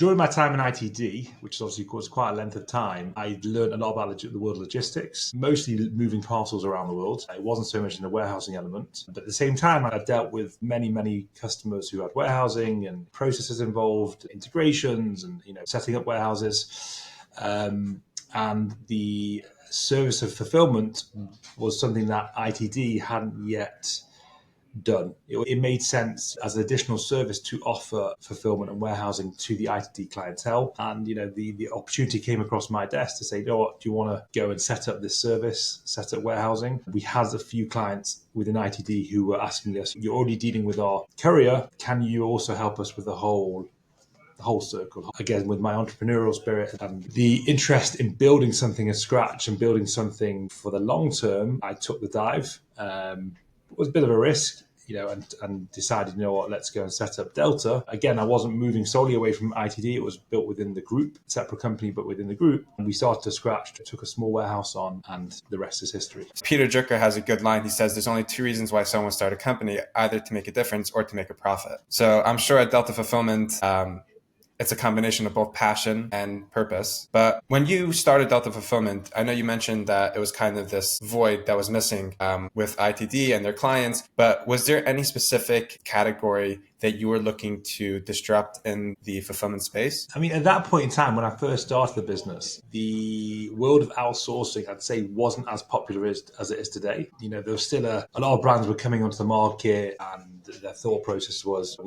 During my time in ITD, which is obviously was quite a length of time, I learned a lot about the world of logistics, mostly moving parcels around the world. It wasn't so much in the warehousing element. But at the same time, I dealt with many customers who had warehousing and processes involved, integrations and setting up warehouses. And the service of fulfillment was something that ITD hadn't yet done. It made sense as an additional service to offer fulfillment and warehousing to the ITD clientele. And, the opportunity came across my desk to say, you know what, do you want to go and set up this service, set up warehousing? We had a few clients within ITD who were asking us, you're already dealing with our courier. Can you also help us with the whole circle? Again, with my entrepreneurial spirit and the interest in building something from scratch and building something for the long term, I took the dive. It was a bit of a risk, and decided, let's go and set up Delta. Again, I wasn't moving solely away from ITD. It was built within the group, separate company, but within the group. And we started to scratch, took a small warehouse on, and the rest is history. Peter Drucker has a good line. He says there's only two reasons why someone starts a company, either to make a difference or to make a profit. So I'm sure at Delta Fulfillment, it's a combination of both passion and purpose. But when you started Delta Fulfillment, I know you mentioned that it was kind of this void that was missing with ITD and their clients. But was there any specific category that you were looking to disrupt in the fulfillment space? I mean, at that point in time, when I first started the business, the world of outsourcing, I'd say, wasn't as popular as it is today. There was still a lot of brands were coming onto the market, and their thought process was,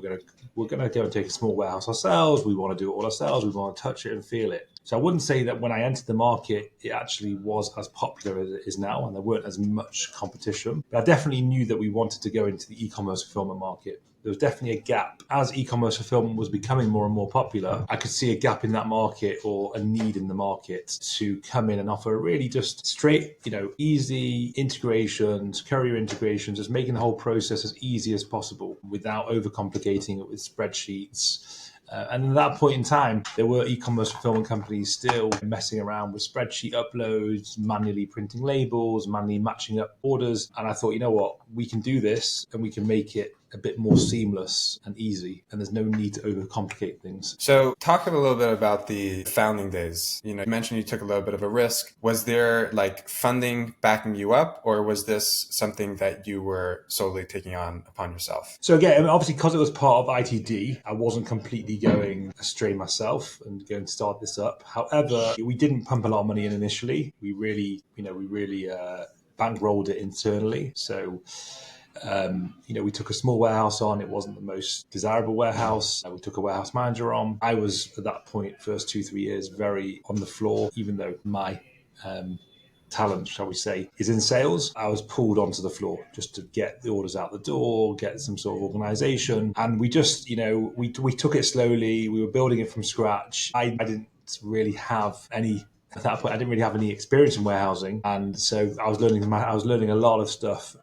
we're gonna go and take a small warehouse ourselves. We want to do it all ourselves. We want to touch it and feel it. So I wouldn't say that when I entered the market, it actually was as popular as it is now, and there weren't as much competition. But I definitely knew that we wanted to go into the e-commerce fulfillment market. There was definitely a gap. As e-commerce fulfillment was becoming more and more popular, I could see a gap in that market, or a need in the market to come in and offer really just straight, easy integrations, courier integrations, just making the whole process as easy as possible without overcomplicating it with spreadsheets. And at that point in time, there were e-commerce fulfillment companies still messing around with spreadsheet uploads, manually printing labels, manually matching up orders. And I thought, you know what, we can do this and we can make it a bit more seamless and easy, and there's no need to overcomplicate things. So talk a little bit about the founding days. You mentioned you took a little bit of a risk. Was there funding backing you up, or was this something that you were solely taking on upon yourself? So again, obviously, because it was part of ITD, I wasn't completely going astray myself and going to start this up. However, we didn't pump a lot of money in initially. We really bankrolled it internally. So we took a small warehouse on. It wasn't the most desirable warehouse. We took a warehouse manager on. I was, at that point, first 2-3 years, very on the floor, even though my talent, shall we say, is in sales. I was pulled onto the floor just to get the orders out the door, get some sort of organization. And we just, we took it slowly. We were building it from scratch. I didn't really have any... At that point, I didn't really have any experience in warehousing, and so I was learning a lot of stuff,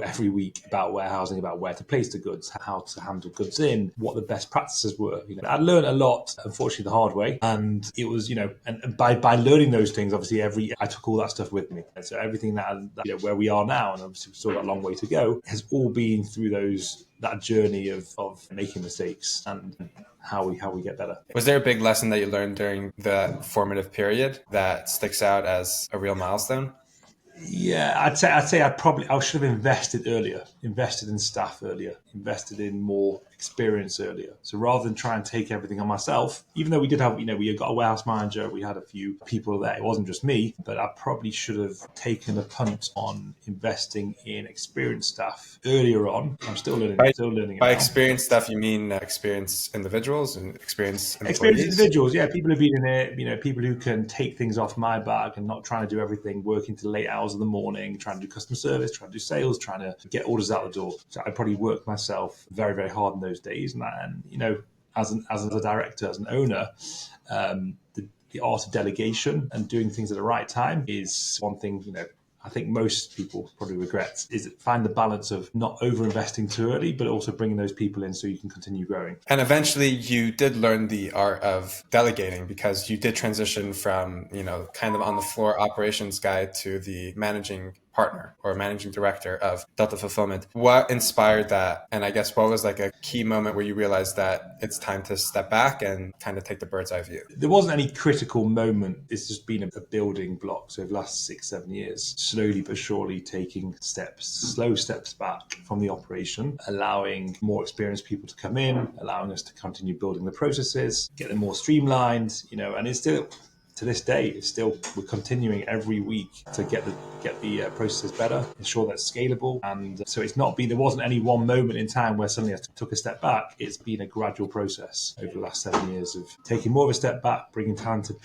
every week about warehousing, about where to place the goods, how to handle goods in, what the best practices were. I learned a lot, unfortunately, the hard way, and it was, and by learning those things, obviously, I took all that stuff with me, and so everything that where we are now, and obviously we've still got a long way to go, has all been through that journey of making mistakes and how we get better. Was there a big lesson that you learned during the formative period that sticks out as a real milestone? Yeah, I'd say I should have invested earlier, invested in staff earlier, invested in more experience earlier. So rather than try and take everything on myself, even though we did have, we got a warehouse manager, we had a few people there. It wasn't just me, but I probably should have taken a punt on investing in experienced staff earlier on. I'm still learning. By experienced staff, you mean experienced individuals and experienced employees? Experienced individuals, yeah. People who've been in it, people who can take things off my back and not trying to do everything, working to late hours of the morning, trying to do customer service, trying to do sales, trying to get orders out the door. So I probably worked myself very, very hard in those days. And as a director, as an owner, the art of delegation and doing things at the right time is one thing, I think most people probably regret, is find the balance of not over-investing too early, but also bringing those people in so you can continue growing. And eventually you did learn the art of delegating, because you did transition from, kind of on the floor operations guy to the managing partner or managing director of Delta Fulfillment. What inspired that? And I guess what was like a key moment where you realized that it's time to step back and kind of take the bird's eye view? There wasn't any critical moment. It's just been a building block. So over the last 6-7 years, slowly but surely taking slow steps back from the operation, allowing more experienced people to come in, allowing us to continue building the processes, get them more streamlined, and it's still, to this day, we're continuing every week to get the processes better, ensure that's scalable. And so there wasn't any one moment in time where suddenly I took a step back. It's been a gradual process over the last 7 years of taking more of a step back, bringing talented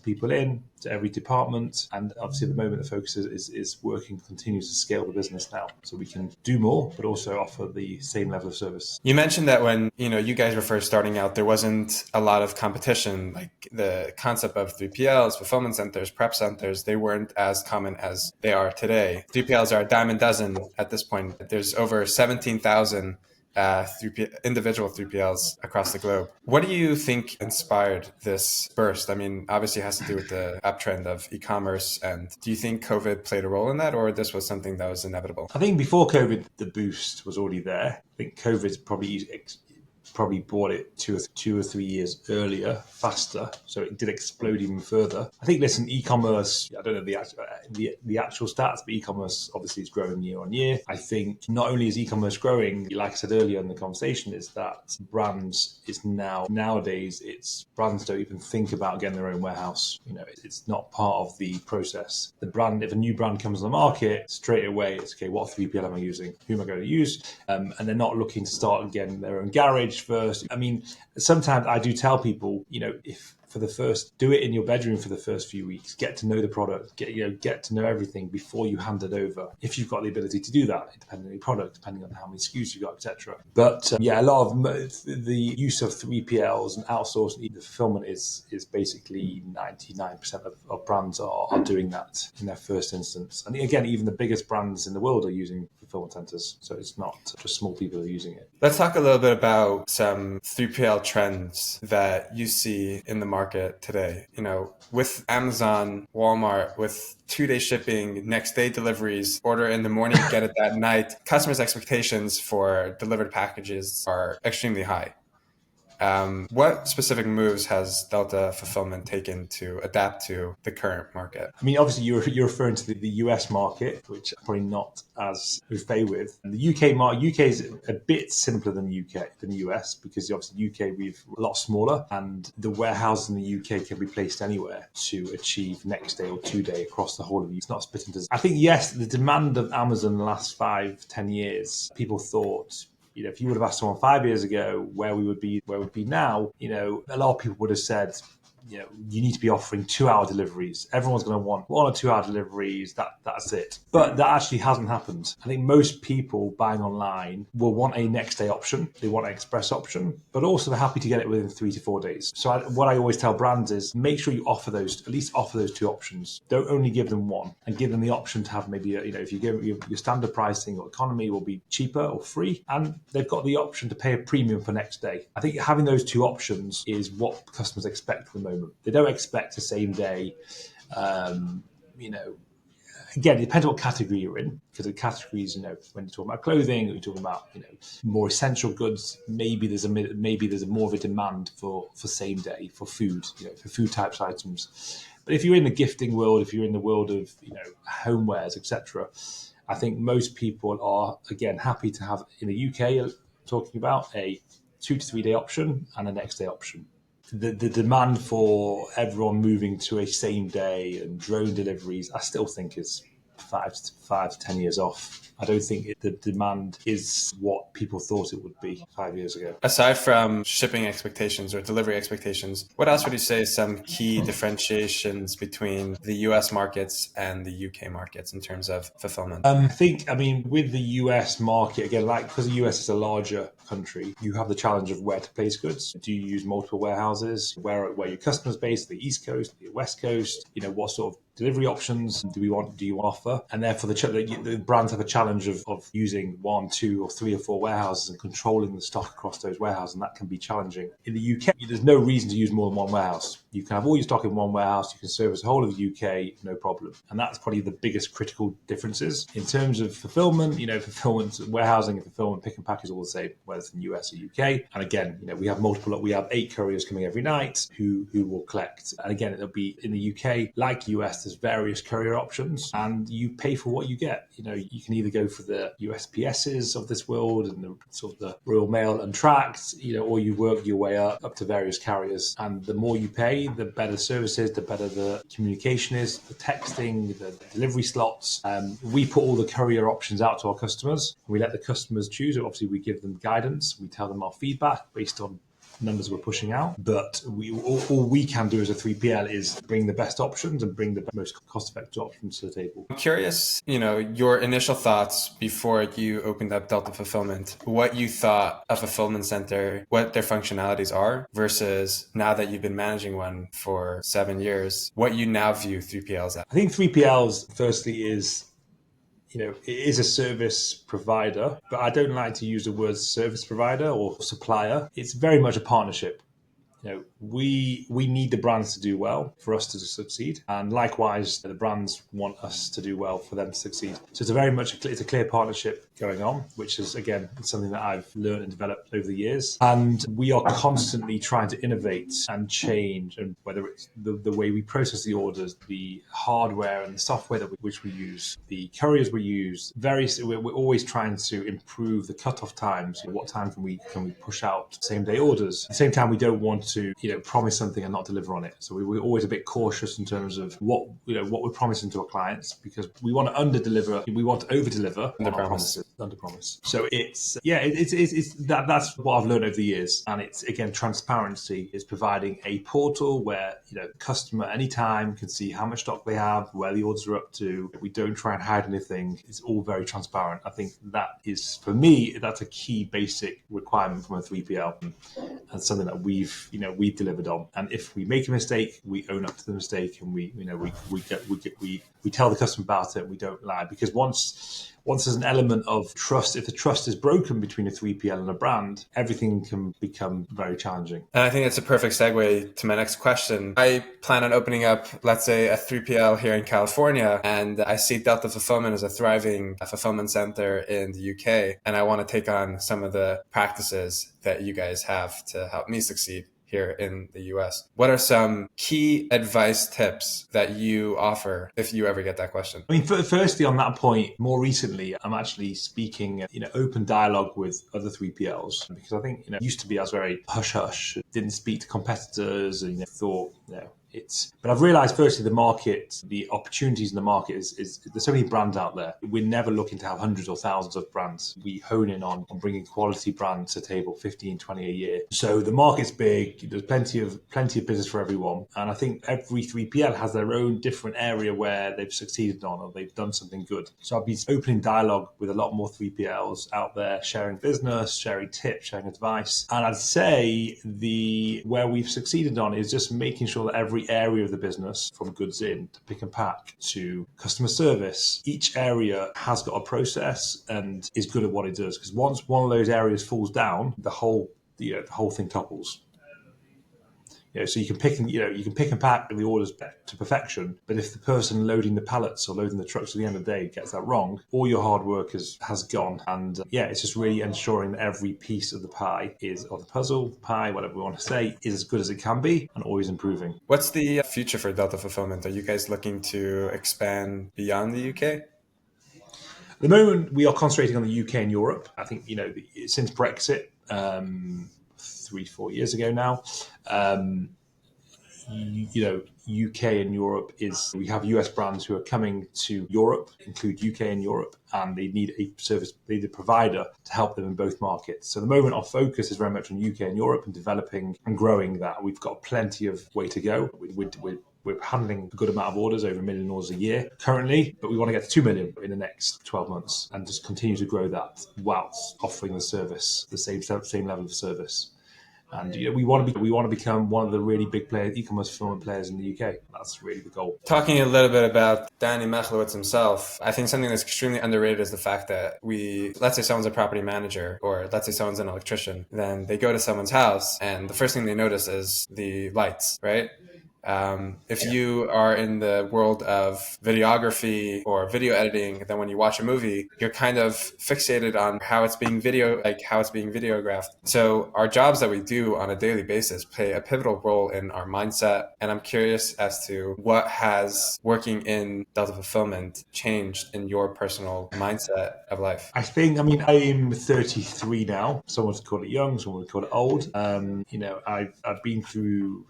people in to every department. And obviously at the moment, the focus is working, continues to scale the business now so we can do more, but also offer the same level of service. You mentioned that when, you guys were first starting out, there wasn't a lot of competition. Like the concept of 3PLs, fulfillment centers, prep centers, they weren't as common as they are today. 3PLs are a dime a dozen at this point. There's over 17,000 individual 3PLs across the globe. What do you think inspired this burst? I mean, obviously it has to do with the uptrend of e-commerce. And do you think COVID played a role in that, or this was something that was inevitable? I think before COVID, the boost was already there. I think COVID probably brought it 2 or 3 years earlier, faster, so it did explode even further. I think, listen, e-commerce, I don't know the actual stats, but e-commerce obviously is growing year on year. I think not only is e-commerce growing, like I said earlier in the conversation, is that nowadays brands don't even think about getting their own warehouse. It's not part of the process. If a new brand comes on the market, straight away it's okay, what 3PL am I using? Who am I going to use? And they're not looking to start getting their own garage first. I mean, sometimes I do tell people, if do it in your bedroom for the first few weeks, get to know the product, get to know everything before you hand it over. If you've got the ability to do that, depending on your product, depending on how many SKUs you've got, etc. But a lot of the use of 3PLs and outsourcing the fulfillment is basically 99% of brands are doing that in their first instance. And again, even the biggest brands in the world are using fulfillment centers. So it's not just small people who are using it. Let's talk a little bit about some 3PL trends that you see in the market today. With Amazon, Walmart, with 2-day shipping, next day deliveries, order in the morning, get it that night, customers' expectations for delivered packages are extremely high. What specific moves has Delta Fulfillment taken to adapt to the current market? I mean, obviously, you're referring to the US market, which I'm probably not as au fait with. And the UK market, UK is a bit simpler than the US, because obviously UK we're a lot smaller, and the warehouses in the UK can be placed anywhere to achieve next day or 2-day across the whole of the UK. It's not split into. I think yes, the demand of Amazon in the last 5-10 years, people thought, if you would have asked someone 5 years ago where we would be now, a lot of people would have said, you need to be offering 2-hour deliveries. Everyone's going to want 1 or 2-hour deliveries. That's it. But that actually hasn't happened. I think most people buying online will want a next day option. They want an express option, but also they're happy to get it within 3 to 4 days. So what I always tell brands is make sure you offer those 2 options. Don't only give them one, and give them the option to have maybe, if you give your standard pricing or economy will be cheaper or free, and they've got the option to pay a premium for next day. I think having those 2 options is what customers expect at the moment. They don't expect the same day. Again, it depends what category you're in, because the categories, when you're talking about clothing, or you're talking about, more essential goods, maybe there's more of a demand for same day, for food, for food types items. But if you're in the gifting world, if you're in the world of, homewares, etc., I think most people are, again, happy to have, in the UK, talking about a 2 to 3 day option and a next day option. The demand for everyone moving to a same day and drone deliveries, I still think is 5 to 10 years off. I don't think the demand is what people thought it would be 5 years ago. Aside from shipping expectations or delivery expectations, what else would you say is some key differentiations between the US markets and the UK markets in terms of fulfillment? With the US market, again, because the US is a larger country, you have the challenge of where to place goods. Do you use multiple warehouses? Where your customers based? The East Coast, the West Coast? What sort of delivery options do you offer? And therefore, the brands have a challenge of using 1, 2, or 3 or 4 warehouses and controlling the stock across those warehouses, and that can be challenging. In the UK, there's no reason to use more than one warehouse. You can have all your stock in one warehouse. You can service the whole of the UK, no problem. And that's probably the biggest critical differences. In terms of fulfillment, fulfillment, warehousing and fulfillment, pick and pack is all the same, whether it's in the US or UK. And again, we have 8 couriers coming every night who will collect. And again, it'll be in the UK, like US, there's various courier options and you pay for what you get. You can either go for the USPSs of this world and the sort of the Royal Mail and Tract, or you work your way up to various carriers. And the more you pay, the better the service is, the better the communication is, the texting, the delivery slots. We put all the courier options out to our customers. We let the customers choose. Obviously, we give them guidance. We tell them our feedback based on numbers we're pushing out, but all we can do as a 3PL is bring the best options and bring the most cost-effective options to the table. I'm curious, your initial thoughts before you opened up Delta Fulfillment, what you thought a fulfillment center, what their functionalities are, versus now that you've been managing one for 7 years, what you now view 3PLs as. I think 3PLs, firstly, is it is a service provider, but I don't like to use the word service provider or supplier. It's very much a partnership. We need the brands to do well for us to succeed, and likewise, the brands want us to do well for them to succeed. So it's it's a clear partnership going on, which is again something that I've learned and developed over the years. And we are constantly trying to innovate and change, and whether it's the way we process the orders, the hardware and the software which we use, the couriers we use, we're always trying to improve the cutoff times. What time can we push out same day orders? At the same time, we don't want to promise something and not deliver on it. So we're always a bit cautious in terms of what we're promising to our clients, because we want to under deliver, we want to over deliver on our promises. Under promise. So it's that's what I've learned over the years, and it's again transparency is providing a portal where customer anytime can see how much stock they have, where the orders are up to. We don't try and hide anything. It's all very transparent. I think that is, for me, that's a key basic requirement from a 3PL, and something that we've delivered on. And if we make a mistake, we own up to the mistake, and we tell the customer about it. We don't lie, because once there's an element of trust, if the trust is broken between a 3PL and a brand, everything can become very challenging. And I think it's a perfect segue to my next question. I plan on opening up, let's say, a 3PL here in California, and I see Delta Fulfillment as a thriving fulfillment center in the UK, and I want to take on some of the practices that you guys have to help me succeed here in the US. What are some key advice tips that you offer if you ever get that question? I mean, firstly, on that point, more recently, I'm actually speaking, open dialogue with other 3PLs, because I think, used to be I was very hush-hush, didn't speak to competitors, and thought, but I've realized, firstly, the market, the opportunities in the market is there's so many brands out there. We're never looking to have hundreds or thousands of brands. We hone in on bringing quality brands to table, 15, 20 a year. So the market's big. There's plenty of business for everyone. And I think every 3PL has their own different area where they've succeeded on, or they've done something good. So I'll be opening dialogue with a lot more 3PLs out there, sharing business, sharing tips, sharing advice. And I'd say where we've succeeded on is just making sure that every area of the business, from goods in to pick and pack to customer service, each area has got a process and is good at what it does. Because once one of those areas falls down, the whole thing topples. So you can pick and pack the orders to perfection, but if the person loading the pallets or loading the trucks at the end of the day gets that wrong, all your hard work has gone. And it's just really ensuring that every piece of the pie of the puzzle, pie, whatever we want to say, is as good as it can be and always improving. What's the future for Delta Fulfillment? Are you guys looking to expand beyond the UK? At the moment, we are concentrating on the UK and Europe. I think, since Brexit, 3-4 years ago now, UK and Europe we have US brands who are coming to Europe, include UK and Europe, and they need a provider to help them in both markets. So at the moment, our focus is very much on UK and Europe and developing and growing that. We've got plenty of way to go. We're handling a good amount of orders, over 1 million orders a year currently, but we want to get to 2 million in the next 12 months and just continue to grow that whilst offering the service, the same level of service. And we want to become one of the really big e-commerce fulfillment players in the UK. That's really the goal. Talking a little bit about Dani Mechlowitz himself, I think something that's extremely underrated is the fact that let's say someone's a property manager, or let's say someone's an electrician, then they go to someone's house and the first thing they notice is the lights, right? If you are in the world of videography or video editing, then when you watch a movie, you're kind of fixated on how it's being videographed. So our jobs that we do on a daily basis play a pivotal role in our mindset. And I'm curious as to what has working in Delta Fulfillment changed in your personal mindset of life. I think, I'm 33 now. Someone would call it young, someone would call it old. I've been through,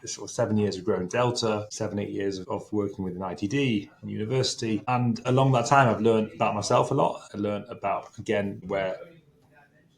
sort of 7 years of growing Delta, 7-8 years of working with an ITD in university. And along that time, I've learned about myself a lot. I learned about, again, where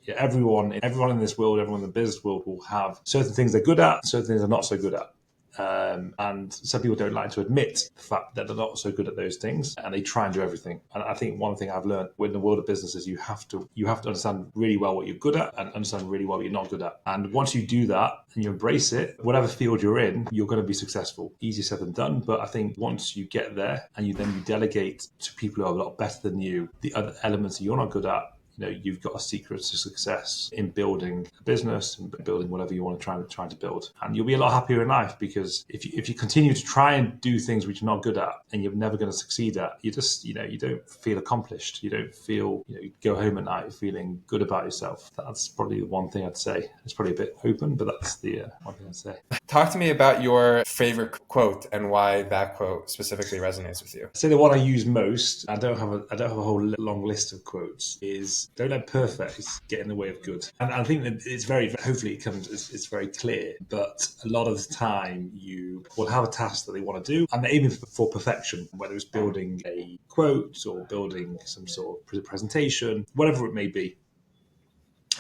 everyone in this world, everyone in the business world will have certain things they're good at, certain things they're not so good at. And some people don't like to admit the fact that they're not so good at those things, and they try and do everything. And I think one thing I've learned in the world of business is you have to understand really well what you're good at and understand really well what you're not good at. And once you do that and you embrace it, whatever field you're in, you're going to be successful. Easier said than done, but I think once you get there and you delegate to people who are a lot better than you the other elements that you're not good at, you've got a secret to success in building a business and building whatever you want to try to build. And you'll be a lot happier in life, because if you continue to try and do things which you're not good at and you're never going to succeed at, you just, you don't feel accomplished. You don't feel, you go home at night feeling good about yourself. That's probably the one thing I'd say. It's probably a bit open, but that's the one thing I'd say. Talk to me about your favorite quote and why that quote specifically resonates with you. I'd say the one I use most, I don't have a whole long list of quotes, is don't let perfect get in the way of good. And I think that hopefully it's very clear, but a lot of the time you will have a task that they want to do and they're aiming for perfection, whether it's building a quote or building some sort of presentation, whatever it may be.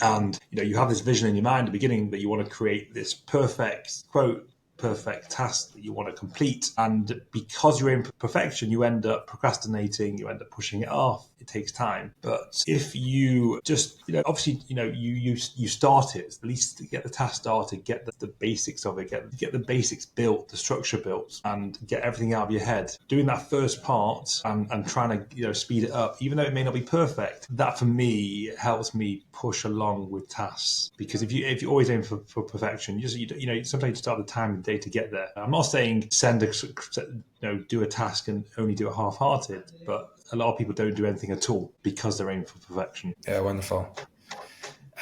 And you have this vision in your mind at the beginning that you want to create this perfect quote, perfect task that you want to complete, and because you're in perfection, you end up procrastinating, you end up pushing it off. It takes time. But if you just obviously you start it, at least get the task started, get the basics of it, get the basics built, the structure built, and get everything out of your head. Doing that first part and trying to speed it up, even though it may not be perfect, that for me helps me push along with tasks. Because if you always aim for perfection, sometimes you start the time and day to get there. I'm not saying do a task and only do it half-hearted, but a lot of people don't do anything at all because they're aiming for perfection. Yeah, wonderful.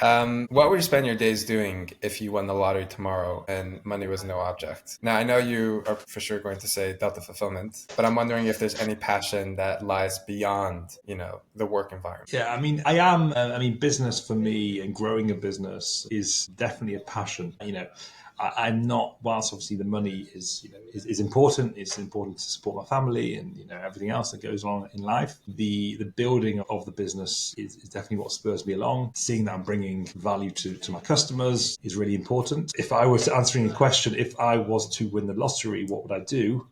What would you spend your days doing if you won the lottery tomorrow and money was no object? Now, I know you are for sure going to say Delta Fulfillment, but I'm wondering if there's any passion that lies beyond, the work environment. Yeah, I am. Business for me and growing a business is definitely a passion. I'm not, whilst obviously the money is important, it's important to support my family and everything else that goes on in life. The building of the business is definitely what spurs me along. Seeing that I'm bringing value to my customers is really important. If I was answering the question, if I was to win the lottery, what would I do?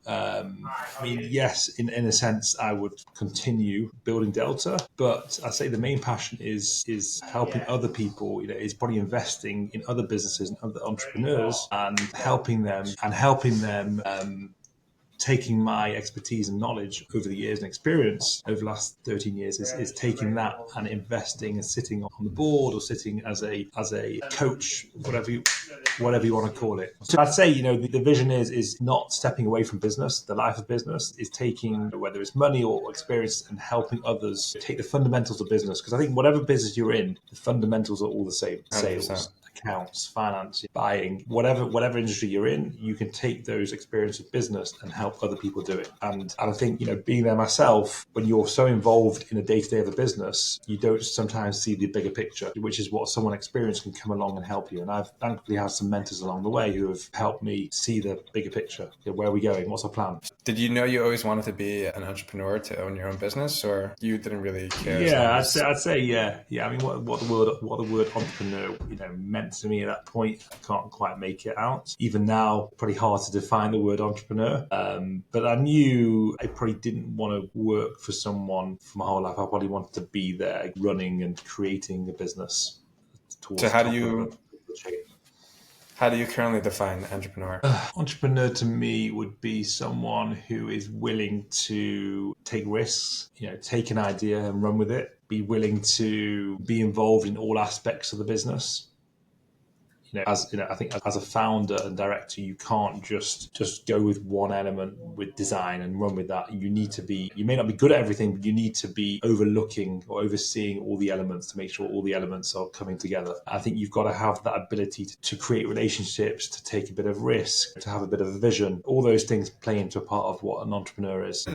Yes, in a sense, I would continue building Delta, but I'd say the main passion is helping other people. Is probably investing in other businesses and other entrepreneurs, and helping them taking my expertise and knowledge over the years and experience over the last 13 years is taking that and investing and sitting on the board or sitting as a coach, whatever you want to call it. So I'd say, the vision is not stepping away from business. The life of business is taking, whether it's money or experience, and helping others take the fundamentals of business. Because I think whatever business you're in, the fundamentals are all the same. 100%. Sales, accounts, finance, buying, whatever industry you're in, you can take those experiences of business and help other people do it. And I think, being there myself, when you're so involved in the day-to-day of a business, you don't sometimes see the bigger picture, which is what someone experienced can come along and help you. And I've thankfully had some mentors along the way who have helped me see the bigger picture. Where are we going? What's our plan? Did you know you always wanted to be an entrepreneur, to own your own business, or you didn't really care? Yeah, I'd say yeah. What the word entrepreneur meant to me at that point, I can't quite make it out. Even now, pretty hard to define the word entrepreneur. But I knew I probably didn't want to work for someone for my whole life. I probably wanted to be there running and creating a business. So how do you How do you currently define entrepreneur? Entrepreneur to me would be someone who is willing to take risks, take an idea and run with it, be willing to be involved in all aspects of the business. I think as a founder and director, you can't just go with one element with design and run with that. You may not be good at everything, but you need to be overlooking or overseeing all the elements to make sure all the elements are coming together. I think you've got to have that ability to create relationships, to take a bit of risk, to have a bit of a vision. All those things play into a part of what an entrepreneur is.